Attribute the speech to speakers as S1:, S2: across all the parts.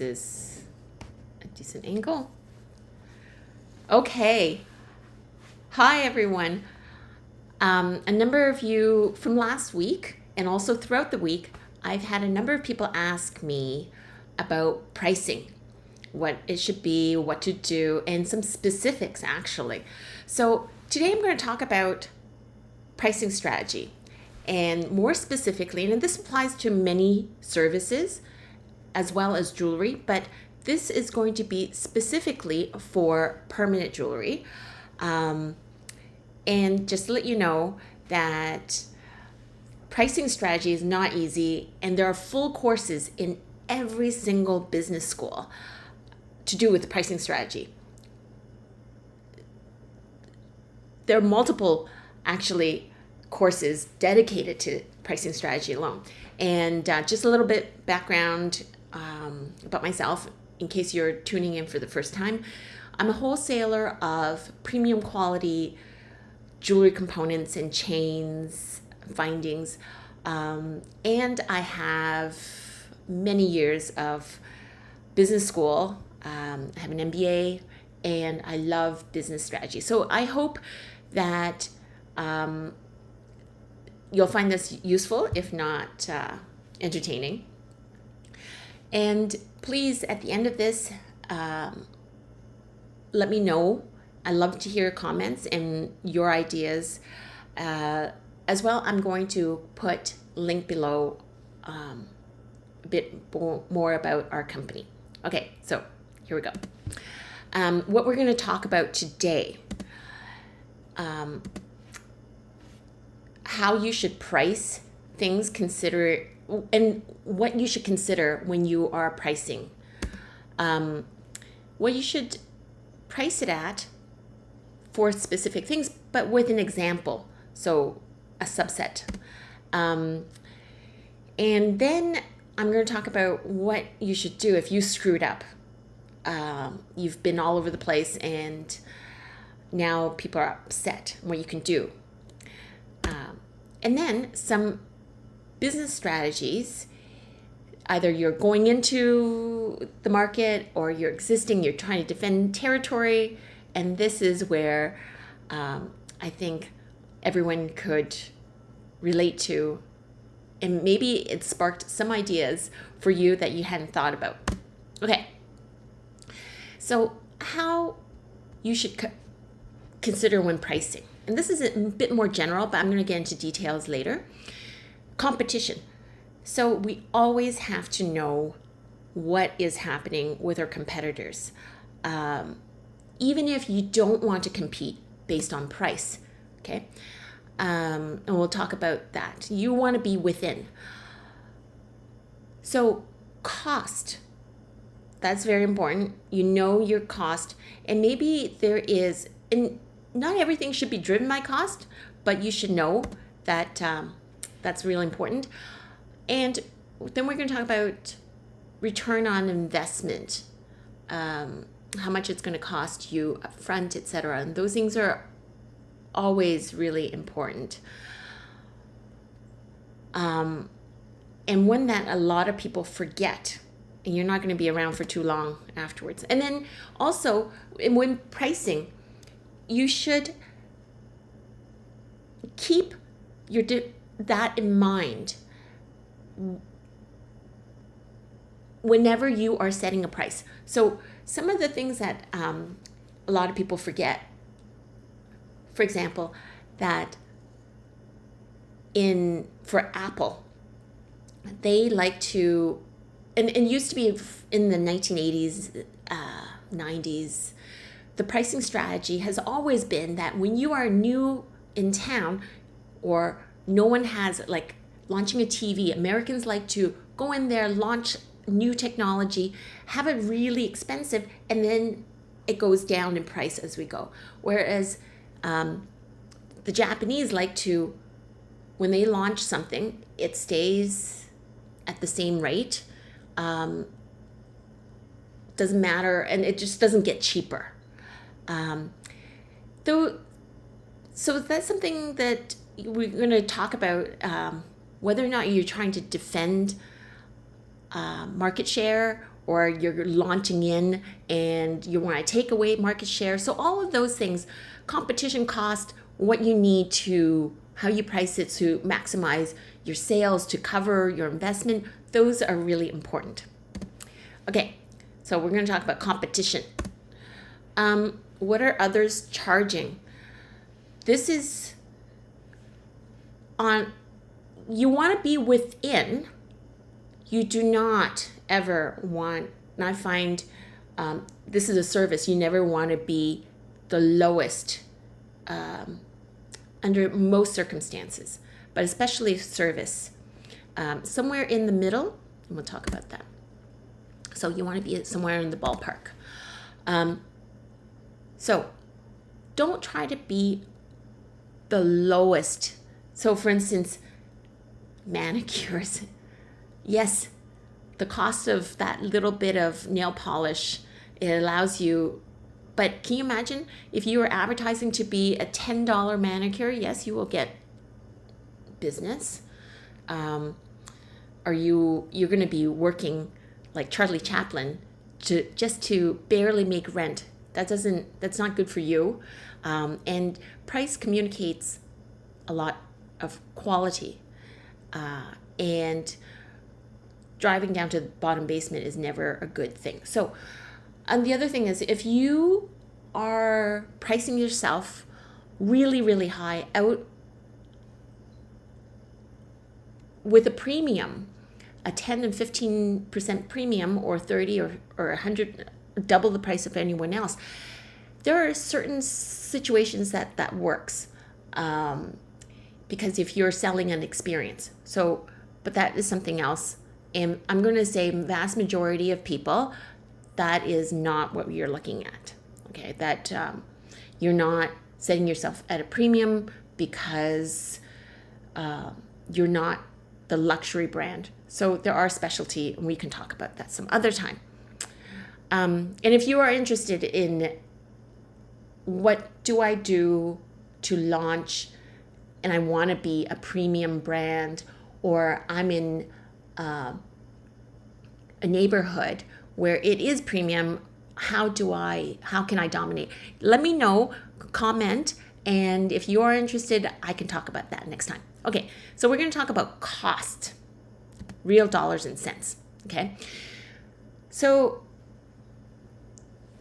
S1: is a decent angle. Okay. Hi, everyone. A number of you from last week and also throughout the week, I've had a number of people ask me about pricing, what it should be, what to do, and some specifics actually. So today I'm going to talk about pricing strategy, and more specifically, and this applies to many services as well as jewelry, but this is going to be specifically for permanent jewelry. And just to let you know that pricing strategy is not easy, and there are full courses in every single business school to do with pricing strategy. There are multiple actually courses dedicated to pricing strategy alone. And just a little bit background about myself in case you're tuning in for the first time. I'm a wholesaler of premium quality jewelry components and chains, findings, and I have many years of business school. I have an MBA, and I love business strategy. So I hope that you'll find this useful, if not entertaining. And please, at the end of this, let me know. I love to hear comments and your ideas. As well, I'm going to put link below a bit more about our company. Okay, so here we go. What we're going to talk about today, how you should price things, and what you should consider when you are pricing. What you should price it at for specific things, but with an example, so a subset. And then I'm going to talk about what you should do if you screwed up. You've been all over the place and now people are upset, what you can do. And then some business strategies. Either you're going into the market or you're existing, you're trying to defend territory. And this is where I think everyone could relate to. And maybe it sparked some ideas for you that you hadn't thought about. Okay. So how you should consider when pricing. And this is a bit more general, but I'm going to get into details later. Competition. So we always have to know what is happening with our competitors. Even if you don't want to compete based on price, okay? And we'll talk about that. You want to be within. So cost, that's very important. You know your cost, and maybe there is, and not everything should be driven by cost, but you should know that that's really important. And then we're going to talk about return on investment, how much it's going to cost you up front, etc. And those things are always really important. And one that a lot of people forget, and you're not going to be around for too long afterwards. And then also, when pricing, you should keep that in mind whenever you are setting a price. So some of the things that a lot of people forget, for example, that for Apple, they like to, and it used to be in the 1980s, 90s, the pricing strategy has always been that when you are new in town or no one has, like launching a TV, Americans like to go in there, launch new technology, have it really expensive, and then it goes down in price as we go. Whereas the Japanese like to, when they launch something, it stays at the same rate. Doesn't matter, and it just doesn't get cheaper. So that's something that we're going to talk about, whether or not you're trying to defend market share or you're launching in and you want to take away market share. So all of those things, competition cost, what you need to, how you price it to maximize your sales, to cover your investment, those are really important. Okay, so we're going to talk about competition. What are others charging? This is on, you want to be within. You do not ever want, and I find this is a service, you never want to be the lowest under most circumstances, but especially service. Somewhere in the middle, and we'll talk about that. So you want to be somewhere in the ballpark. So don't try to be the lowest. So for instance, manicures. Yes, the cost of that little bit of nail polish, it allows you, but can you imagine if you were advertising to be a $10 manicure? Yes, you will get business. You're going to be working like Charlie Chaplin to barely make rent. That's not good for you. And price communicates a lot of quality. And driving down to the bottom basement is never a good thing. So, and the other thing is, if you are pricing yourself really, really high out with a premium, a 10 and 15% premium, or 30 or 100, double the price of anyone else, there are certain situations that works. Because if you're selling an experience. So, but that is something else. And I'm going to say vast majority of people, that is not what you're looking at. Okay, that you're not setting yourself at a premium because you're not the luxury brand. So there are specialty, and we can talk about that some other time. And if you are interested in what do I do to launch, and I want to be a premium brand, or I'm in a neighborhood where it is premium, how can I dominate? Let me know, comment, and if you are interested, I can talk about that next time. Okay, so we're going to talk about cost, real dollars and cents, okay? So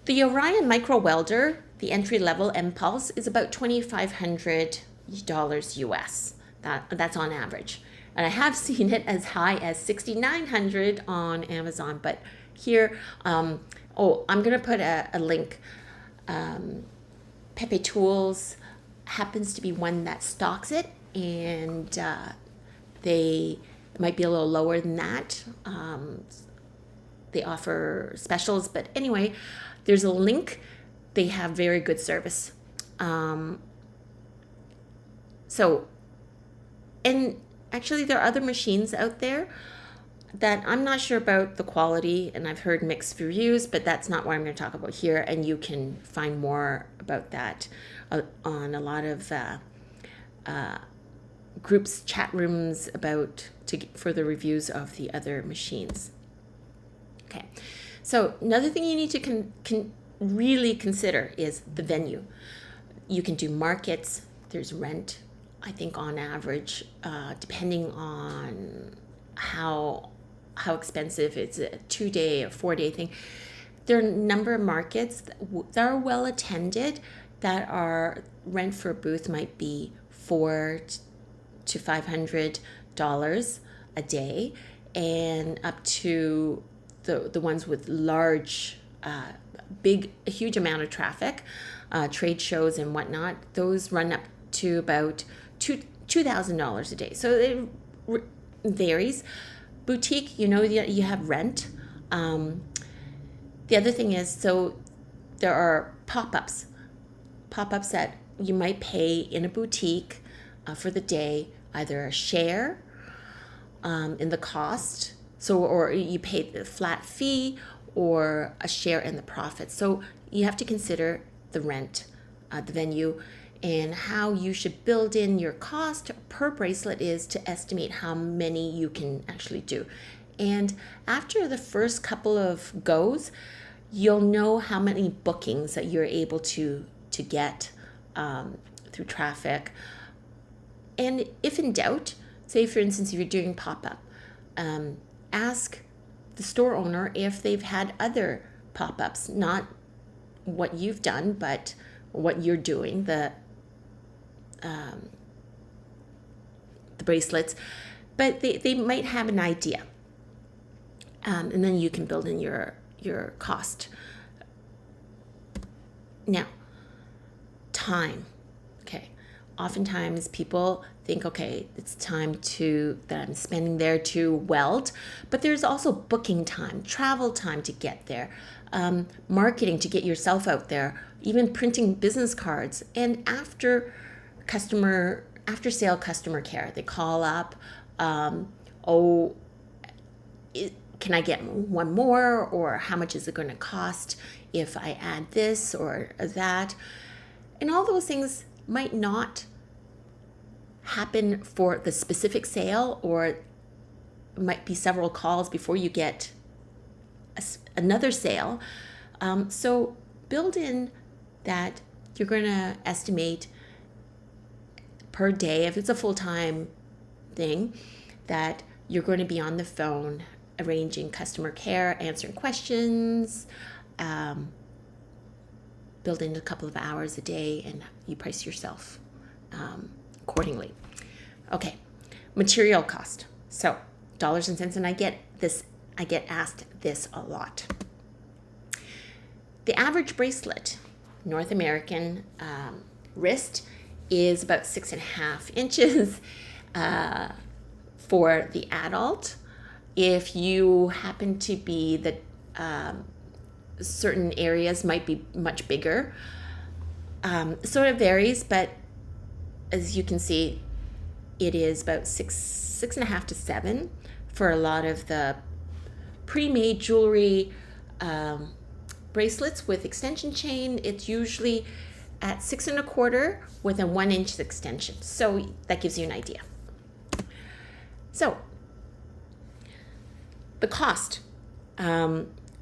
S1: the Orion Micro Welder, the entry-level Impulse, is about $2,500 US. That's on average. And I have seen it as high as $6,900 on Amazon, but here, I'm going to put a link. Pepe Tools happens to be one that stocks it, and they might be a little lower than that. They offer specials, but anyway, there's a link. They have very good service. So, and actually there are other machines out there that I'm not sure about the quality, and I've heard mixed reviews, but that's not what I'm going to talk about here. And you can find more about that on a lot of groups, chat rooms for the reviews of the other machines. Okay, so another thing you need to really consider is the venue. You can do markets. There's rent. I think on average, depending on how expensive, it's a 2-day or 4-day thing. There are a number of markets that are well attended that are rent for a booth might be $400 to $500 a day, and up to the ones with large, a huge amount of traffic, trade shows and whatnot. Those run up to about $2,000 a day. So it varies. Boutique, you have rent. The other thing is, so there are pop-ups that you might pay in a boutique for the day, either a share in the cost, or you pay the flat fee, or a share in the profit. So you have to consider the rent, the venue, and how you should build in your cost per bracelet is to estimate how many you can actually do. And after the first couple of goes, you'll know how many bookings that you're able to get through traffic. And if in doubt, say for instance, if you're doing pop-up, ask the store owner if they've had other pop-ups, not what you've done, but what you're doing, the bracelets, but they might have an idea. And then you can build in your cost. Now, time. Okay. Oftentimes people think, okay, it's time that I'm spending there to weld, but there's also booking time, travel time to get there, marketing to get yourself out there, even printing business cards, and after sale customer care. They call up, can I get one more, or how much is it going to cost if I add this or that? And all those things might not happen for the specific sale, or it might be several calls before you get another sale. So build in that you're going to estimate per day, if it's a full-time thing, that you're going to be on the phone arranging customer care, answering questions, build in a couple of hours a day, and you price yourself accordingly. Okay, material cost. So dollars and cents, and I get asked this a lot. The average bracelet, North American wrist, is about 6.5 inches for the adult. If you happen to be certain areas might be much bigger. Sort of varies, but as you can see, it is about 6.5 to 7 for a lot of the pre-made jewelry bracelets with extension chain. It's usually at 6.25 with a 1-inch extension. So that gives you an idea. So the cost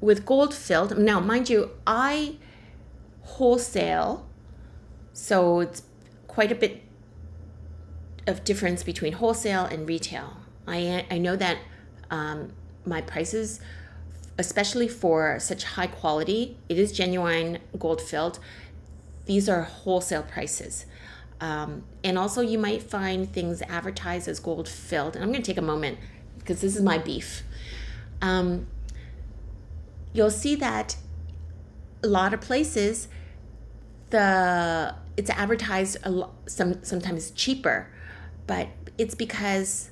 S1: with gold filled. Now, mind you, I wholesale, so it's quite a bit of difference between wholesale and retail. I know that my prices, especially for such high quality, it is genuine gold filled. These are wholesale prices. And also you might find things advertised as gold filled. And I'm going to take a moment because this is my beef. You'll see that a lot of places, it's advertised sometimes cheaper, but it's because,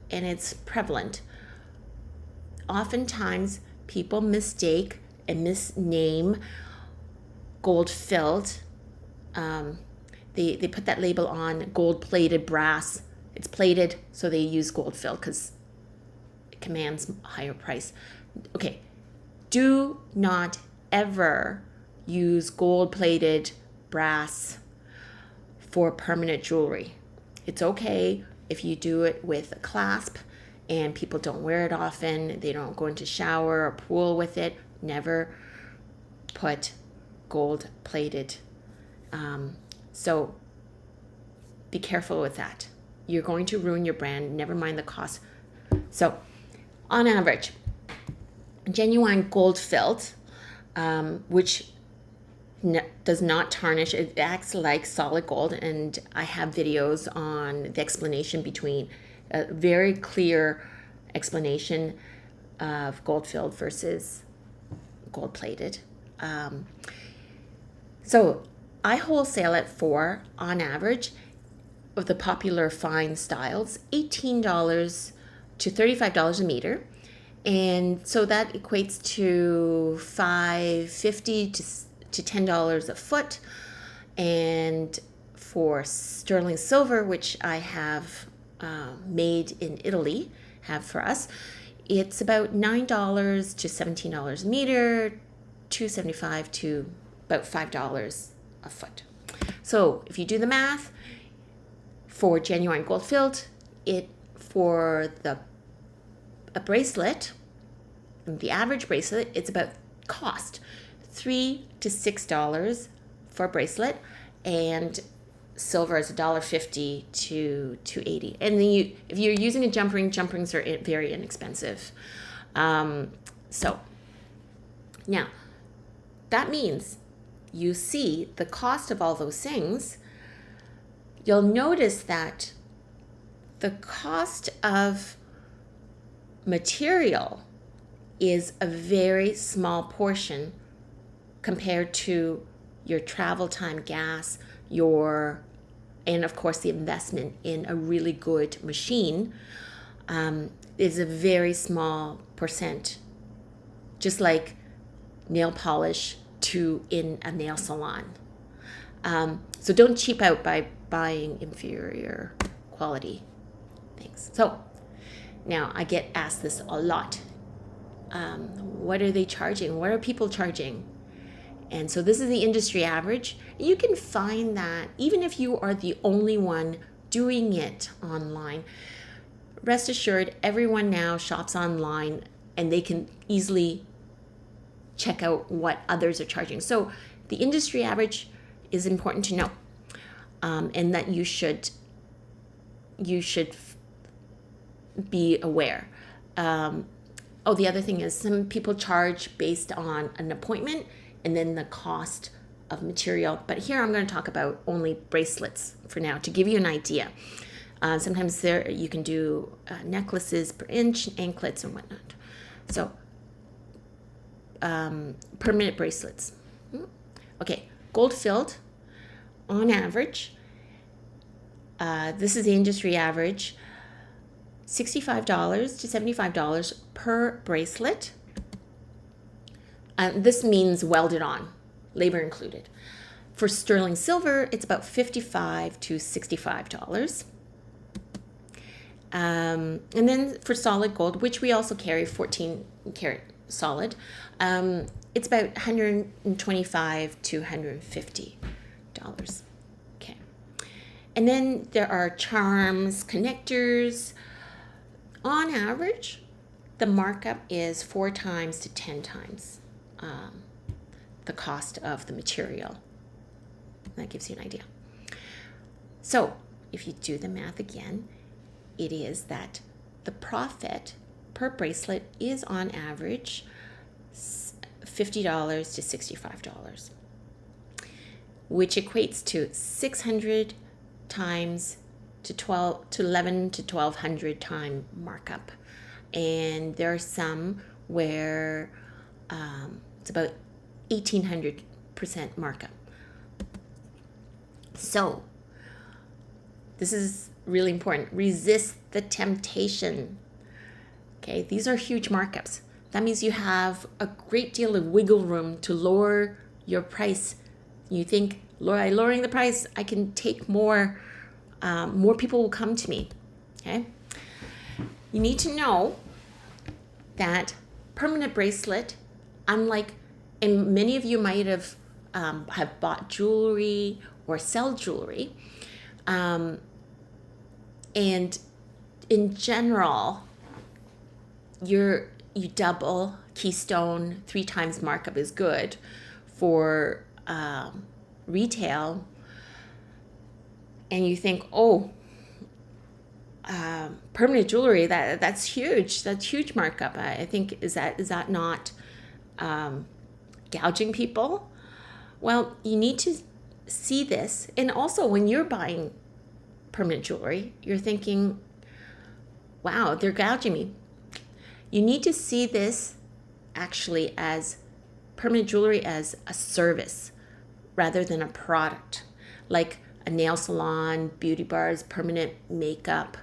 S1: and it's prevalent, oftentimes people mistake and misname gold filled. They put that label on gold plated brass. It's plated, so they use gold filled because it commands a higher price. Okay, do not ever use gold plated brass for permanent jewelry. It's okay if you do it with a clasp and people don't wear it often, they don't go into shower or pool with it. Never put gold plated. So be careful with that. You're going to ruin your brand, never mind the cost. So on average, genuine gold filled, which does not tarnish, it acts like solid gold, and I have videos on the explanation between a very clear explanation of gold filled versus gold plated. So I wholesale it for, on average, of the popular fine styles, $18 to $35 a meter. And so that equates to $5.50 to $10 a foot. And for sterling silver, which I have made in Italy, have for us, it's about $9 to $17 a meter, $2.75 to about $5 a foot. So if you do the math, for genuine gold filled, for the a bracelet, the average bracelet, it's about cost $3 to $6 for a bracelet, and silver is $1.50 to $2.80. And then if you're using a jump ring, jump rings are very inexpensive. So now that means you see the cost of all those things. You'll notice that the cost of material is a very small portion compared to your travel time, gas, and of course the investment in a really good machine is a very small percent, just like nail polish in a nail salon. So don't cheap out by buying inferior quality things. So now I get asked this a lot. What are they charging? What are people charging? And so this is the industry average. You can find that even if you are the only one doing it online. Rest assured, everyone now shops online and they can easily check out what others are charging. So the industry average is important to know, and that you should be aware. The other thing is some people charge based on an appointment and then the cost of material. But here I'm going to talk about only bracelets for now to give you an idea. Sometimes you can do necklaces per inch, anklets and whatnot. So permanent bracelets. Okay, gold filled on average. This is the industry average. $65 to $75 per bracelet. This means welded on, labor included. For sterling silver, it's about $55 to $65. And then for solid gold, which we also carry 14 karat solid, it's about $125 to $150. Okay. And then there are charms, connectors. On average, the markup is 4 times to 10 times the cost of the material. That gives you an idea. So if you do the math again, it is that the profit per bracelet is on average $50 to $65, which equates to 600 times to 11 to 1200 time markup. And there are some where it's about 1800% markup. So this is really important. Resist the temptation. Okay, these are huge markups. That means you have a great deal of wiggle room to lower your price. You think, by lowering the price, I can take more people will come to me. Okay, you need to know that permanent bracelet, unlike, and many of you might have bought jewelry or sell jewelry, and in general, you double keystone, 3 times markup is good for retail. And you think, permanent jewelry, that's huge. That's huge markup. I think, is that not gouging people? Well, you need to see this. And also when you're buying permanent jewelry, you're thinking, wow, they're gouging me. You need to see this actually as permanent jewelry as a service rather than a product, like a nail salon, beauty bars, permanent makeup,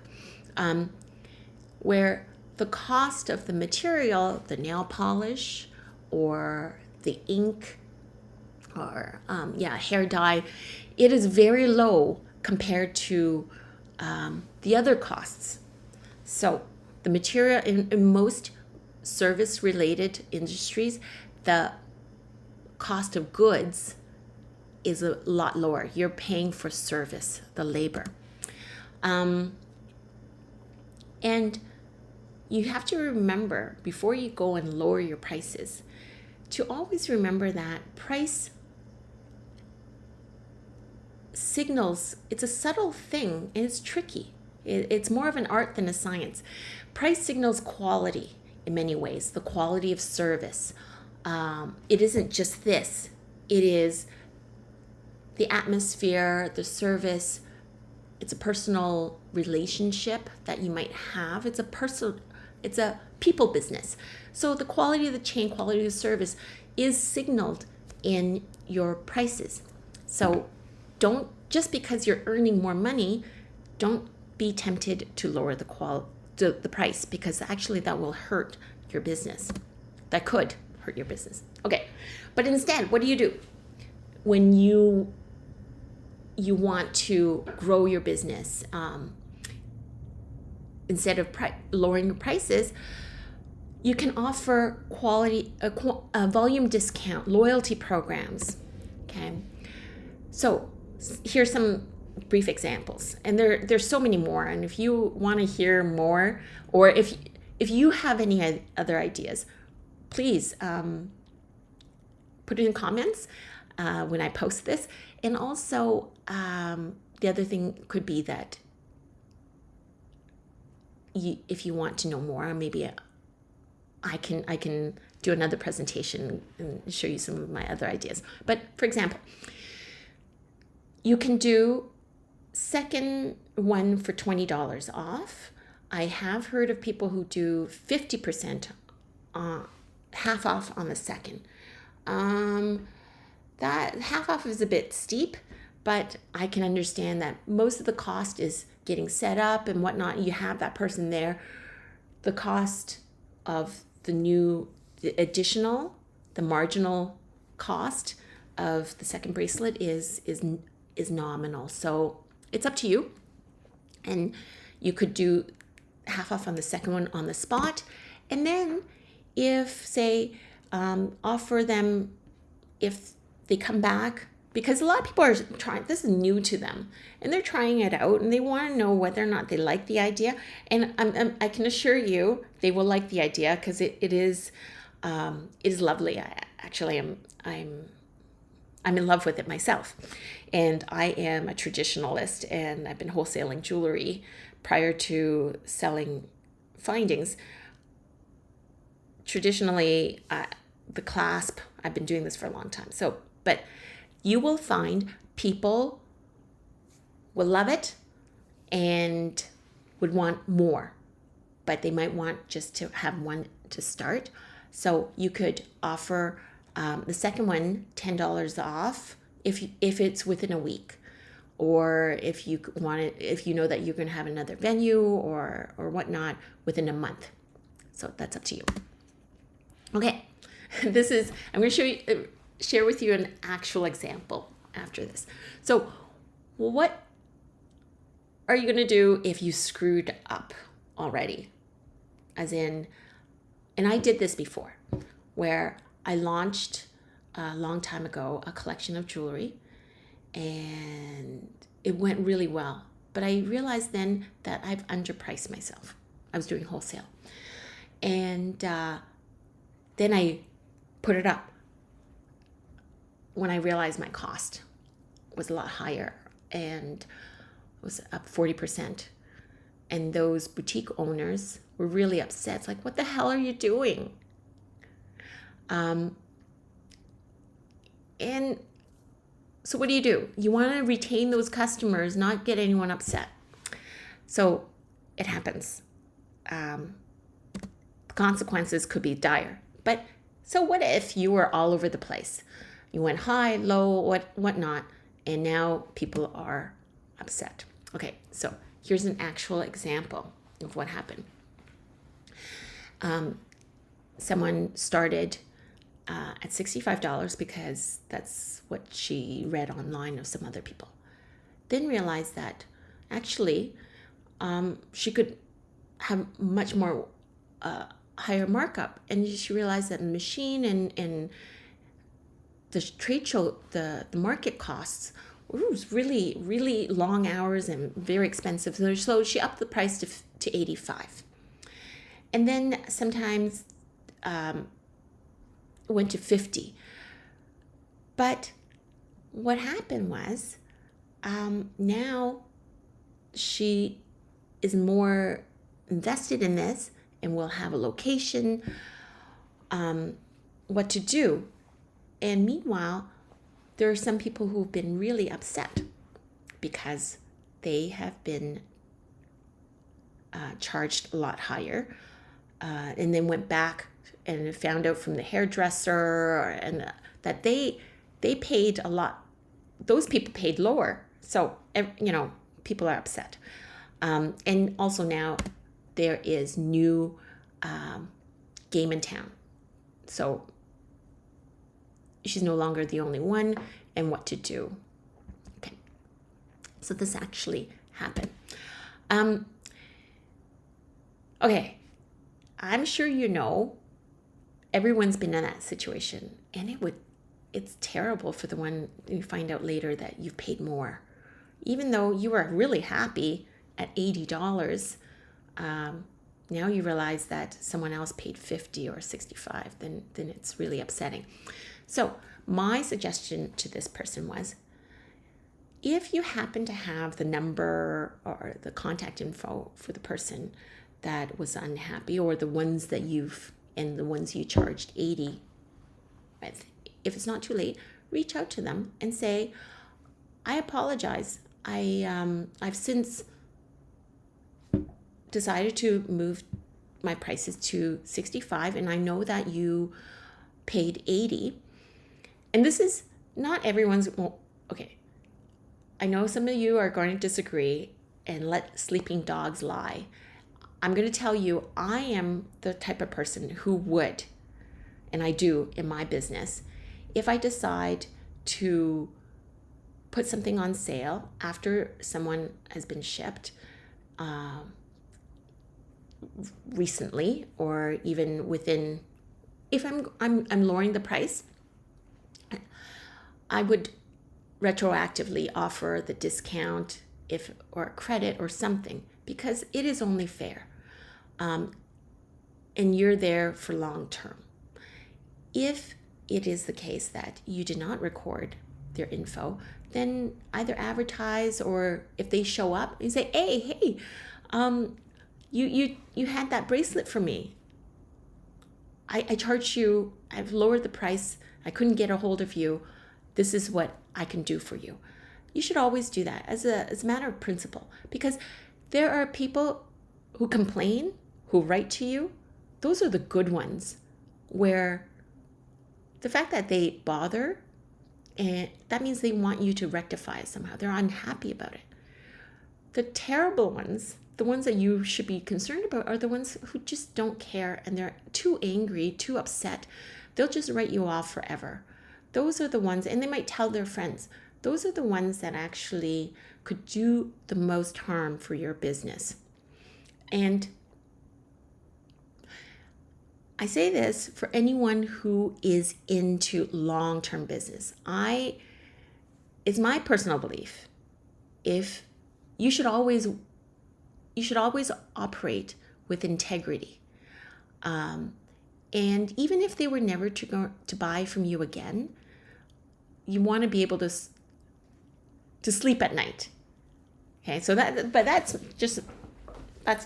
S1: where the cost of the material, the nail polish or the ink or hair dye, it is very low compared to the other costs. So the material in most service-related industries, the cost of goods is a lot lower. You're paying for service, the labor. And you have to remember before you go and lower your prices to always remember that price signals, it's a subtle thing and it's tricky. It's more of an art than a science. Price signals quality in many ways, the quality of service. It isn't just this, it is the atmosphere, the service. It's a personal relationship that you might have. It's a people business. So the quality of the chain, quality of the service is signaled in your prices. So don't, just because you're earning more money, don't be tempted to lower the price, because actually that will hurt your business. That could hurt your business. Okay, but instead, what do? When you want to grow your business, instead of lowering your prices, you can offer a volume discount, loyalty programs. Okay, so here's some brief examples, and there's so many more. And if you want to hear more, or if you have any other ideas, please put it in comments when I post this. And also, the other thing could be that if you want to know more, maybe I can do another presentation and show you some of my other ideas. But for example, you can do second one for $20 off. I have heard of people who do 50% half off on the second. That half off is a bit steep, but I can understand that most of the cost is getting set up and whatnot. You have that person there. The cost of the marginal cost of the second bracelet is nominal. So it's up to you. And you could do half off on the second one on the spot. And then if, say, offer them, if they come back, because a lot of people are trying, this is new to them, and they're trying it out, and they want to know whether or not they like the idea. And I can assure you they will like the idea, because it is lovely. I'm in love with it myself, and I am a traditionalist, and I've been wholesaling jewelry prior to selling findings. Traditionally, the clasp, I've been doing this for a long time. So, but you will find people will love it and would want more, but they might want just to have one to start. So you could offer the second one $10 off if it's within a week, or if you want it, if you know that you're going to have another venue or whatnot within a month. So that's up to you. Okay, I'm going to share with you an actual example after this. So what are you going to do if you screwed up already? As in, and I did this before, where I launched a long time ago a collection of jewelry, and it went really well. But I realized then that I've underpriced myself. I was doing wholesale. And then I put it up when I realized my cost was a lot higher and was up 40%. And those boutique owners were really upset. It's like, what the hell are you doing? And so what do? You want to retain those customers, not get anyone upset. So it happens. Consequences could be dire. But so what if you were all over the place? You went high, low, whatnot, and now people are upset. Okay, so here's an actual example of what happened. Someone started at $65 because that's what she read online of some other people. Then realized that actually she could have much more higher markup, and she realized that the machine and the trade show, the market costs, it was really, really long hours and very expensive. So she upped the price to $85. And then sometimes went to 50. But what happened was now she is more invested in this and will have a location, what to do. And meanwhile, there are some people who've been really upset because they have been charged a lot higher, and then went back and found out from the hairdresser and that they paid a lot. Those people paid lower, so people are upset. And also now there is new game in town, so she's no longer the only one, and what to do. Okay, so this actually happened. Okay, I'm sure everyone's been in that situation, and it's terrible for the one you find out later that you've paid more. Even though you were really happy at $80, now you realize that someone else paid $50 or $65, then it's really upsetting. So my suggestion to this person was, if you happen to have the number or the contact info for the person that was unhappy, or the ones that the ones you charged $80 with, if it's not too late, reach out to them and say, I apologize. I've since decided to move my prices to $65, and I know that you paid $80. And this is not everyone's. Well, okay, I know some of you are going to disagree and let sleeping dogs lie. I'm going to tell you, I am the type of person who would, and I do in my business, if I decide to put something on sale after someone has been shipped recently, or even within, if I'm lowering the price, I would retroactively offer the discount or a credit or something, because it is only fair. And you're there for long term. If it is the case that you did not record their info, then either advertise, or if they show up, you say, hey, you had that bracelet for me. I charged you, I've lowered the price, I couldn't get a hold of you. This is what I can do for you. You should always do that as a matter of principle, because there are people who complain, who write to you. Those are the good ones, where the fact that they bother, and that means they want you to rectify it somehow. They're unhappy about it. The terrible ones, the ones that you should be concerned about, are the ones who just don't care, and they're too angry, too upset. They'll just write you off forever. Those are the ones, and they might tell their friends. Those are the ones that actually could do the most harm for your business. And I say this for anyone who is into long-term business. It's my personal belief, if you should always operate with integrity. And even if they were never to buy from you again, you want to be able to sleep at night. Okay, so that's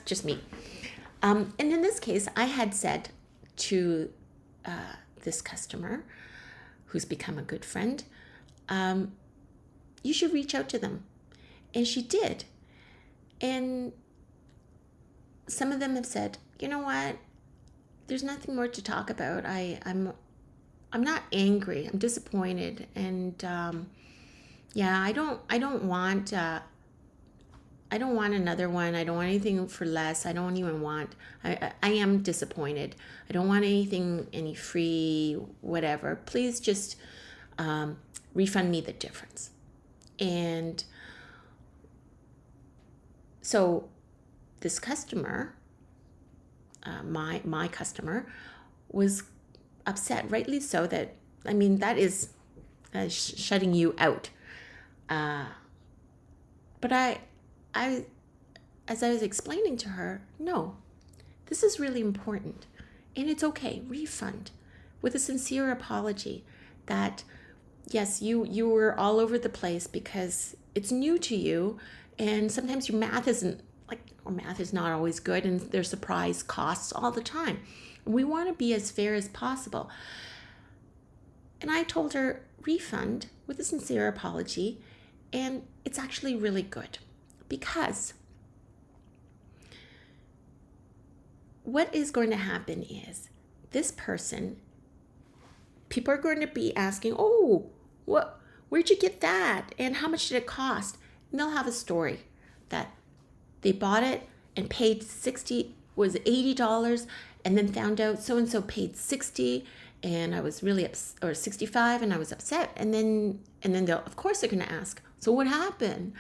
S1: just me. And in this case, I had said to this customer, who's become a good friend, you should reach out to them. And she did. And some of them have said, you know what, there's nothing more to talk about. I'm not angry, I'm disappointed, and I don't want another one. I don't want anything for less. I don't even want, I am disappointed. I don't want any free, whatever. Please just refund me the difference. And so this customer, my customer, was upset, rightly so, that is shutting you out. But I, as I was explaining to her, no, This is really important. And it's okay, refund with a sincere apology that, yes, you were all over the place because it's new to you, and sometimes your math isn't or math is not always good, and there's surprise costs all the time. We want to be as fair as possible. And I told her refund with a sincere apology, and it's actually really good because what is going to happen is this person, people are going to be asking, oh, where'd you get that? And how much did it cost? And they'll have a story that they bought it and paid $80, and then found out so-and-so paid 60, and I was really or 65, and I was upset. And then they'll, of course, they're going to ask, so what happened?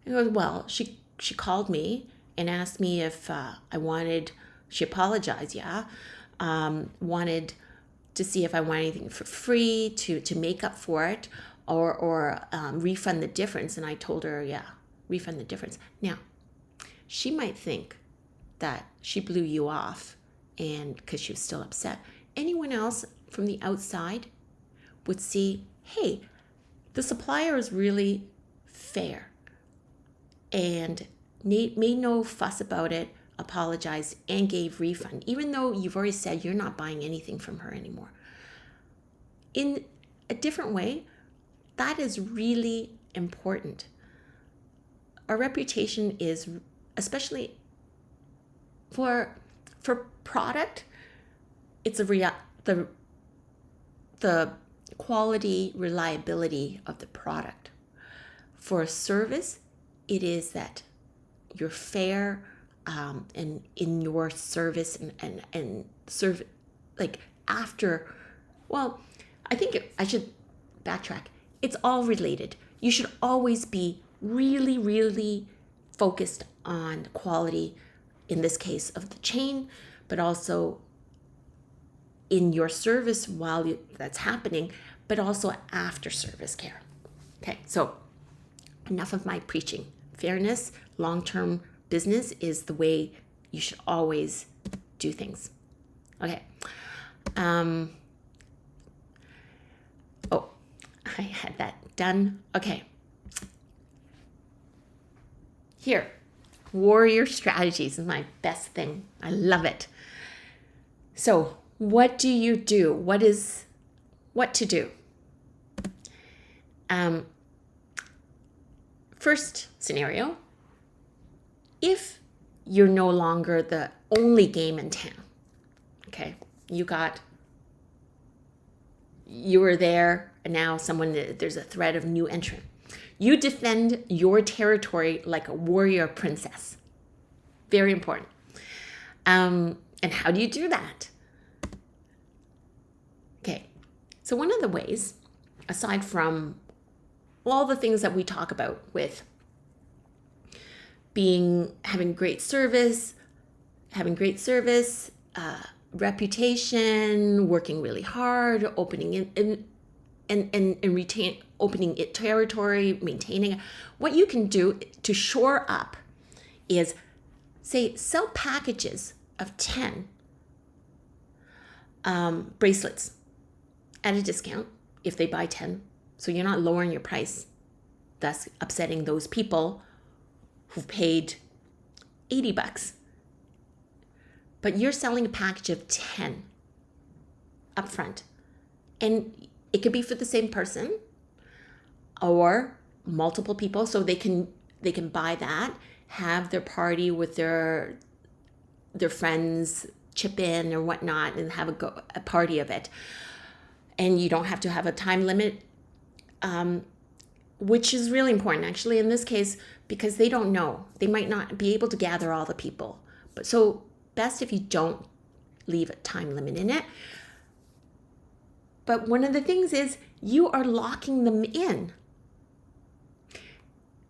S1: And I goes, well, she called me and asked me if I wanted, she apologized, wanted to see if I want anything for free to make up for it, or refund the difference. And I told her, yeah, refund the difference. Now, she might think that she blew you off and because she was still upset. Anyone else from the outside would see, hey, the supplier is really fair and made no fuss about it, apologized, and gave refund, even though you've already said you're not buying anything from her anymore. In a different way, that is really important. Our reputation is, especially for product, it's the quality, reliability of the product. For a service, it is that you're fair, and in your service and serve, like after, well, I think I should backtrack. It's all related. You should always be really, really focused on quality, in this case of the chain, but also in your service while that's happening, but also after service care. Okay, so enough of my preaching. Fairness, long-term business is the way you should always do things. Okay. Oh, I had that done. Okay. Here, warrior strategies is my best thing. I love it. So, what do you do? What to do? First scenario, if you're no longer the only game in town, okay, you were there and now there's a threat of new entrant. You defend your territory like a warrior princess. Very important. And how do you do that? Okay, so one of the ways, aside from all the things that we talk about with having great service, reputation, working really hard, opening it territory, maintaining it. What you can do to shore up is, say, sell packages of 10 bracelets at a discount if they buy 10. So you're not lowering your price, thus upsetting those people who've paid $80. But you're selling a package of 10 up front. And it could be for the same person or multiple people, so they can buy that, have their party with their friends, chip in or whatnot, and have a party of it. And you don't have to have a time limit, which is really important actually in this case, because they don't know. They might not be able to gather all the people. But so best if you don't leave a time limit in it. But one of the things is you are locking them in.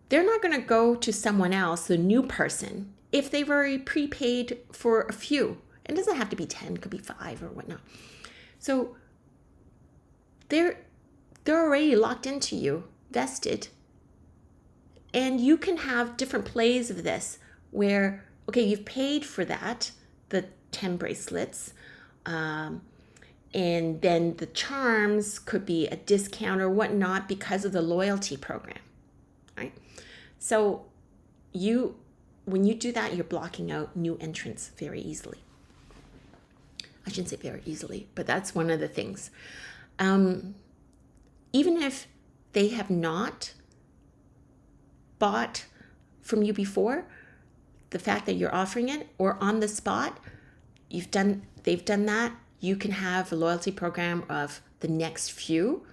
S1: They're not going to go to someone else, the new person, if they've already prepaid for a few. It doesn't have to be 10, it could be 5 or whatnot. So they're already locked into you, vested. And you can have different plays of this where, okay, you've paid for that the 10 bracelets. And then the charms could be a discount or whatnot because of the loyalty program, right? So when you do that, you're blocking out new entrants very easily. I shouldn't say very easily, but that's one of the things. Even if they have not bought from you before, the fact that you're offering it or on the spot, they've done that, you can have a loyalty program of the next few,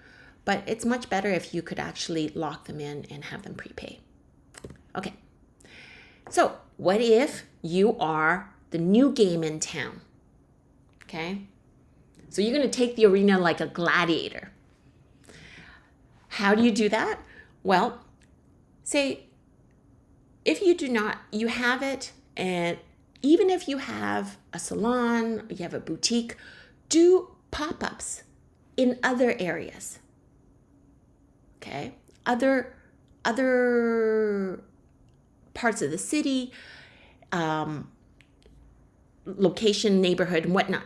S1: but it's much better if you could actually lock them in and have them prepay. Okay. So what if you are the new game in town? Okay. So you're going to take the arena like a gladiator. How do you do that? Well, say if you do not, you have it, and even if you have a salon, you have a boutique, do pop-ups in other areas. Okay? Other parts of the city, location, neighborhood, and whatnot.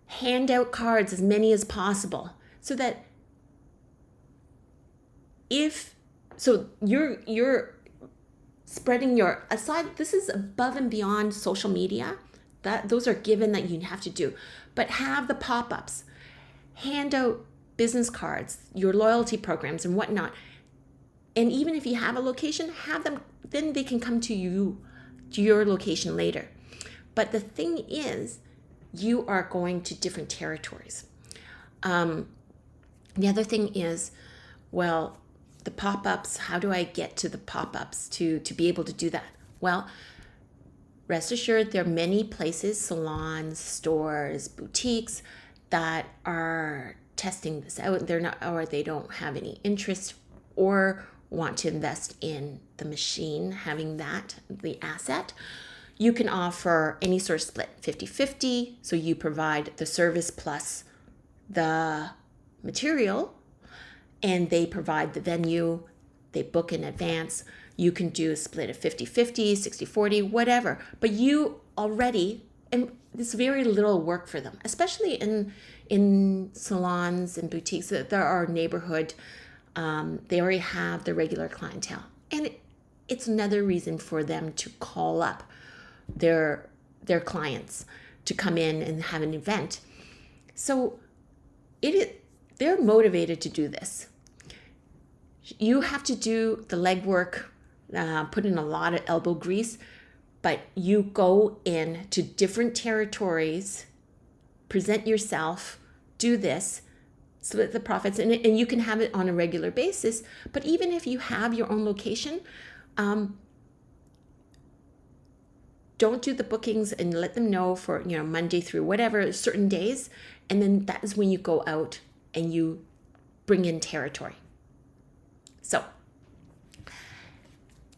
S1: Hand out cards, as many as possible, so that you're spreading your aside. This is above and beyond social media. Those are given that you have to do, but have the pop-ups, hand out business cards, your loyalty programs and whatnot. And even if you have a location, have them, then they can come to your location later. But the thing is, you are going to different territories. The other thing is, well, the pop-ups, how do I get to the pop-ups to be able to do that? Well, rest assured, there are many places, salons, stores, boutiques that are testing this out. They're not, or they don't have any interest or want to invest in the machine, having that, the asset. You can offer any sort of split, 50-50. So you provide the service plus the material, and they provide the venue, they book in advance. You can do a split of 50-50, 60-40, whatever. But you already, and there's very little work for them, especially in salons and boutiques. There are neighborhood, they already have the regular clientele. And it's another reason for them to call up their clients to come in and have an event. So they're motivated to do this. You have to do the legwork, put in a lot of elbow grease, but you go in to different territories, present yourself, do this, split the profits, and you can have it on a regular basis. But even if you have your own location, don't do the bookings and let them know for Monday through whatever certain days, and then that is when you go out and you bring in territory. So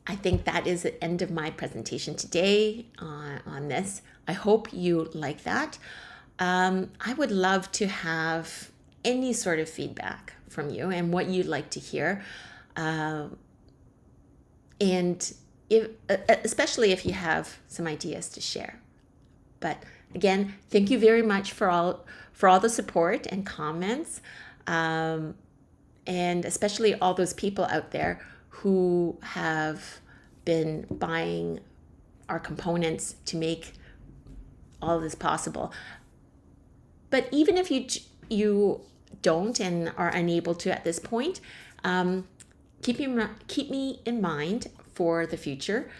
S1: I think that is the end of my presentation today on this. I hope you like that. I would love to have any sort of feedback from you and what you'd like to hear. And especially if you have some ideas to share. But again, thank you very much for all the support and comments. And especially all those people out there who have been buying our components to make all of this possible. But even if you don't and are unable to at this point, keep me in mind for the future.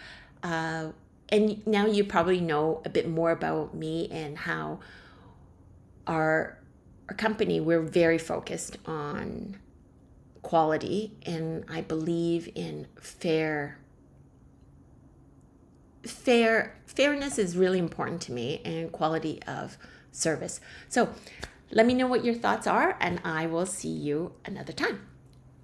S1: And now you probably know a bit more about me and how our company, we're very focused on quality, and I believe in fairness is really important to me, and quality of service. So let me know what your thoughts are, and I will see you another time.